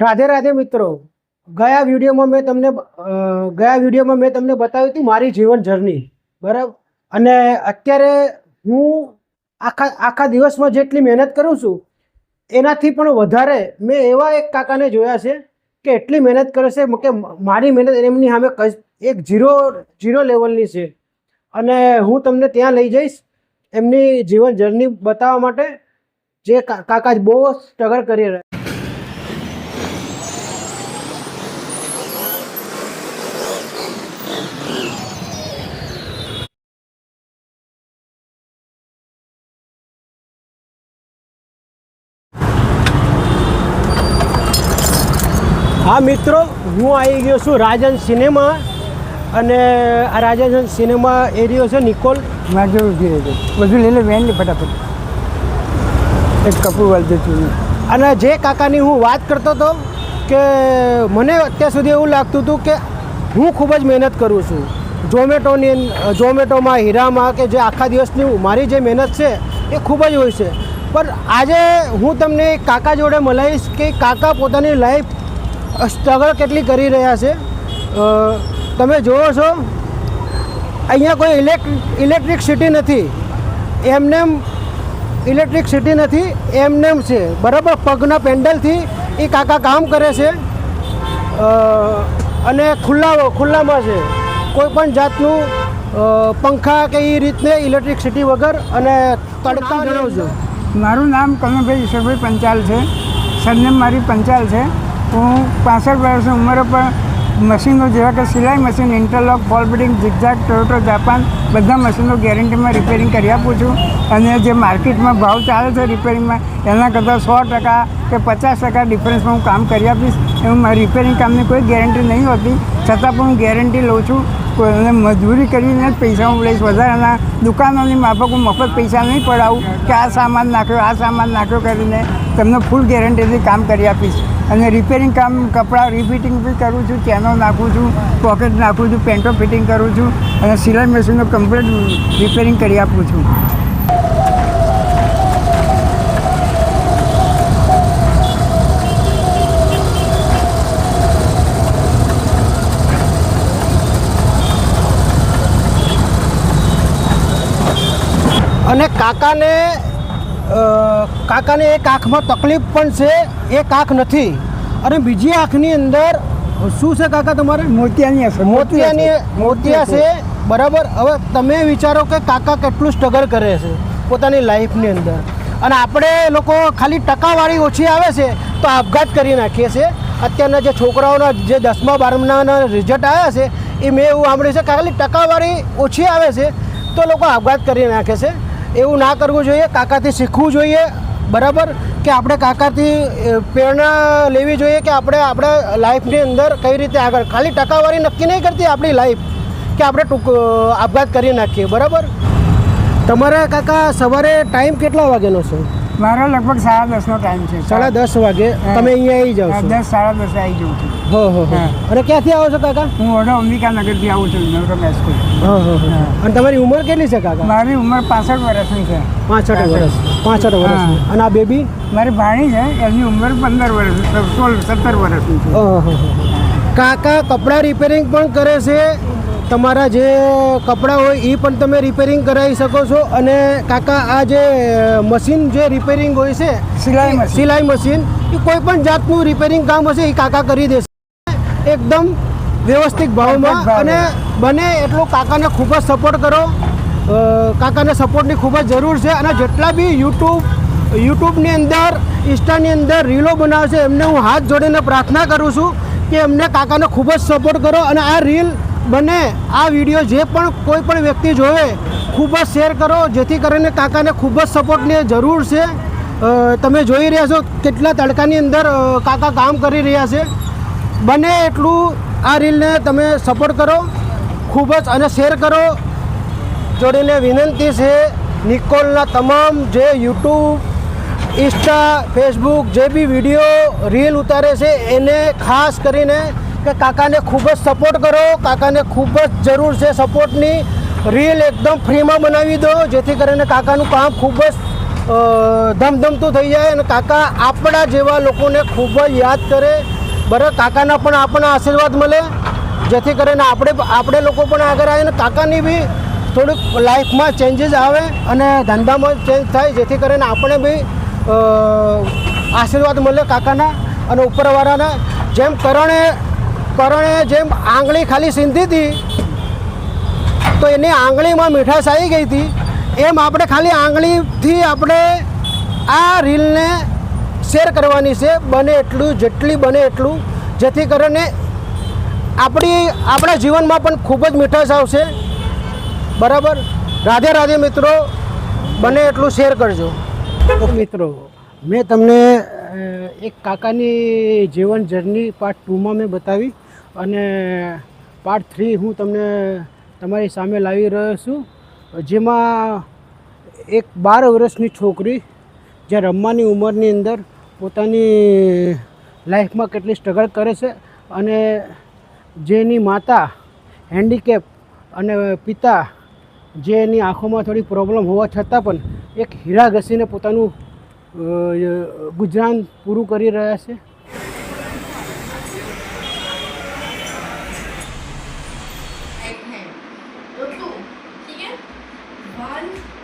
રાધે રાધે મિત્રો, ગયા વિડીયોમાં મેં તમને બતાવ્યું હતું મારી જીવન જર્ની, બરાબર. અને અત્યારે હું આખા દિવસમાં જેટલી મહેનત કરું છું એનાથી પણ વધારે મેં એવા એક કાકાને જોયા છે કે એટલી મહેનત કરે છે કે મારી મહેનત એમની સામે એક ઝીરો લેવલની છે. અને હું તમને ત્યાં લઈ જઈશ એમની જીવન જર્ની બતાવવા માટે, જે કાકા બહુ સ્ટ્રગલ કરી રહ્યા. હા મિત્રો, હું આવી ગયો છું રાજન સિનેમા. અને આ રાજન સિનેમા એરિયો છે નિકોલ. મારે ઉભી રહેજો, બધું લઈ લે વેન લે ફટાફટ. એક કપૂર વાળજો છું. અને જે કાકાની હું વાત કરતો હતો કે મને અત્યાર સુધી એવું લાગતું હતું કે હું ખૂબ જ મહેનત કરું છું ઝોમેટોમાં, હીરામાં, કે જે આખા દિવસની મારી જે મહેનત છે એ ખૂબ જ હોય છે. પણ આજે હું તમને કાકા જોડે મળાવીશ કે કાકા પોતાની લાઈફ સ્ટ્રગલ કેટલી કરી રહ્યા છે. તમે જુઓ છો અહીંયા કોઈ ઇલેક્ટ્રિસિટી નથી, એમનેમ છે, બરાબર. પગના પેન્ડલથી એ કાકા કામ કરે છે. અને ખુલ્લામાં છે, કોઈ પણ જાતનું પંખા કે એ રીતને ઇલેક્ટ્રિસિટી વગર. અને તડકા જણાવજો. મારું નામ કનકભાઈ ઈશ્વરભાઈ પંચાલ છે. સરનેમ મારી પંચાલ છે. હું 65 વર્ષની ઉંમરે પણ મશીનો જેવા કે સિલાઈ મશીન, ઇન્ટરલોક, ફોલ બિલ્ડિંગ, ઝિગઝેગ, ટોયોટો, જાપાન બધા મશીનો ગેરંટીમાં રિપેરિંગ કરી આપું છું. અને જે માર્કેટમાં ભાવ ચાલે છે રિપેરિંગમાં એના કરતાં 100% કે 50% ડિફરન્સમાં હું કામ કરી આપીશ. એવું મારી રિપેરિંગ કામની કોઈ ગેરંટી નહીં હોતી, છતાં પણ હું ગેરંટી લઉં છું. અને મજૂરી કરીને જ પૈસા હું લઈશ. વધારાના દુકાનોની માફક હું મફત પૈસા નહીં પડાવું કે આ સામાન નાખ્યો કરીને તમને ફૂલ ગેરંટીથી કામ કરી આપીશ. અને રિપેરિંગ કામ, કપડાં રિફિટિંગ બી કરું છું, ચેનો નાખું છું, પોકેટ નાખું છું, પેન્ટો ફિટિંગ કરું છું. અને સિલાઈ મશીનનો કમ્પ્લીટ રિપેરિંગ કરી આપું છું. અને કાકાને એક આંખમાં તકલીફ પણ છે, એક આંખ નથી. અને બીજી આંખની અંદર શું છે કાકા તમારે? મોતિયા છે, બરાબર. હવે તમે વિચારો કે કાકા કેટલું સ્ટ્રગલ કરે છે પોતાની લાઈફની અંદર. અને આપણે લોકો ખાલી ટકાવારી ઓછી આવે છે તો આપઘાત કરી નાખીએ છીએ. અત્યારના જે છોકરાઓના જે 10મા 12માના રિઝલ્ટ આવ્યા છે એ મેં એવું સાંભળ્યું છે કે ખાલી ટકાવારી ઓછી આવે છે તો લોકો આપઘાત કરી નાખે છે. એવું ના કરવું જોઈએ, કાકાથી શીખવું જોઈએ, બરાબર. કે આપણે કાકાથી પ્રેરણા લેવી જોઈએ કે આપણે આપણા લાઈફની અંદર કઈ રીતે આગળ, ખાલી ટકાવારી નક્કી નહીં કરતી આપણી લાઈફ કે આપણે આપઘાત કરી નાખીએ, બરાબર. તમારા કાકા સવારે ટાઈમ કેટલા વાગ્યાનો છે? મારો લગભગ 10:30નો ટાઈમ છે. 10:30 વાગે તમે અહીંયા આવી જાઓ છો? 10 સાડા 10 આવી જાઉં છું. અને ક્યાંથી આવો છો કાકા? હું વડો અંબિકાનગરથી આવું છું, નવરમ સ્કૂલ. અને તમારી ઉંમર કેટલી છે કાકા? મારી ઉંમર 65 વર્ષની છે. 65 વર્ષ. અને આ બેબી? મારી ભાણી છે, એની ઉંમર 15 વર્ષ, 17 વર્ષની છે. કાકા કપડાં રિપેરિંગ પણ કરે છે. તમારા જે કપડાં હોય એ પણ તમે રિપેરિંગ કરાવી શકો છો. અને કાકા આ જે મશીન જે રિપેરિંગ હોય છે, સિલાઈ મશીન, એ કોઈ પણ જાતનું રિપેરિંગ કામ હશે એ કાકા કરી દેશે એકદમ વ્યવસ્થિત ભાવમાં. અને બને એટલું કાકાને ખૂબ જ સપોર્ટ કરો. કાકાને સપોર્ટની ખૂબ જ જરૂર છે. અને જેટલા બી યુટ્યુબની અંદર, ઇન્સ્ટાની અંદર રીલો બનાવે છે એમને હું હાથ જોડીને પ્રાર્થના કરું છું કે એમને કાકાને ખૂબ જ સપોર્ટ કરો. અને આ રીલ બને, આ વિડીયો જે પણ કોઈ પણ વ્યક્તિ જોવે ખૂબ જ શેર કરો, જેથી કરીને કાકાને ખૂબ જ સપોર્ટની જરૂર છે. તમે જોઈ રહ્યા છો કેટલા તડકાની અંદર કાકા કામ કરી રહ્યા છે. બને એટલું આ રીલને તમે સપોર્ટ કરો ખૂબ જ, અને શેર કરો. જોડીને વિનંતી છે નિકોલના તમામ જે યુટ્યુબ, ઇન્સ્ટા, ફેસબુક જે બી વિડીયો રીલ ઉતારે છે એને ખાસ કરીને કે કાકાને ખૂબ જ સપોર્ટ કરો. કાકાને ખૂબ જ જરૂર છે સપોર્ટની. રીલ એકદમ ફ્રીમાં બનાવી દો જેથી કરીને કાકાનું કામ ખૂબ જ ધમધમતું થઈ જાય અને કાકા આપણા જેવા લોકોને ખૂબ જ યાદ કરે. બરાબર, કાકાના પણ આપણને આશીર્વાદ મળે, જેથી કરીને આપણે લોકો પણ આગળ આવીને કાકાની બી થોડુંક લાઈફમાં ચેન્જીસ આવે અને ધંધામાં ચેન્જ થાય, જેથી કરીને આપણે બી આશીર્વાદ મળે કાકાના અને ઉપરવાળાના. જેમ કરણે જેમ આંગળી ખાલી સીંધી હતી તો એની આંગળીમાં મીઠાશ આવી ગઈ હતી, એમ આપણે ખાલી આંગળીથી આપણે આ રીલને શેર કરવાની છે, બને એટલું, જેટલી બને એટલું, જેથી કરીને આપણા જીવનમાં પણ ખૂબ જ મીઠાશ આવશે. બરાબર. રાધે રાધે મિત્રો, બને એટલું શેર કરજો. તો મિત્રો, મેં તમને એક કાકાની જીવન જર્ની પાર્ટ 2માં મેં બતાવી અને પાર્ટ 3 હું તમને તમારી સામે લાવી રહ્યો છું, જેમાં એક 12 વર્ષની છોકરી જે રમવાની ઉંમરની અંદર પોતાની લાઈફમાં કેટલી સ્ટ્રગલ કરે છે અને જેની માતા હેન્ડીકેપ અને પિતા જે એની આંખોમાં થોડી પ્રોબ્લેમ હોવા છતાં પણ એક હીરા ઘસીને પોતાનું ગુજરાન પૂરું કરી રહ્યા છે. एक है तो 2 ठीक है 1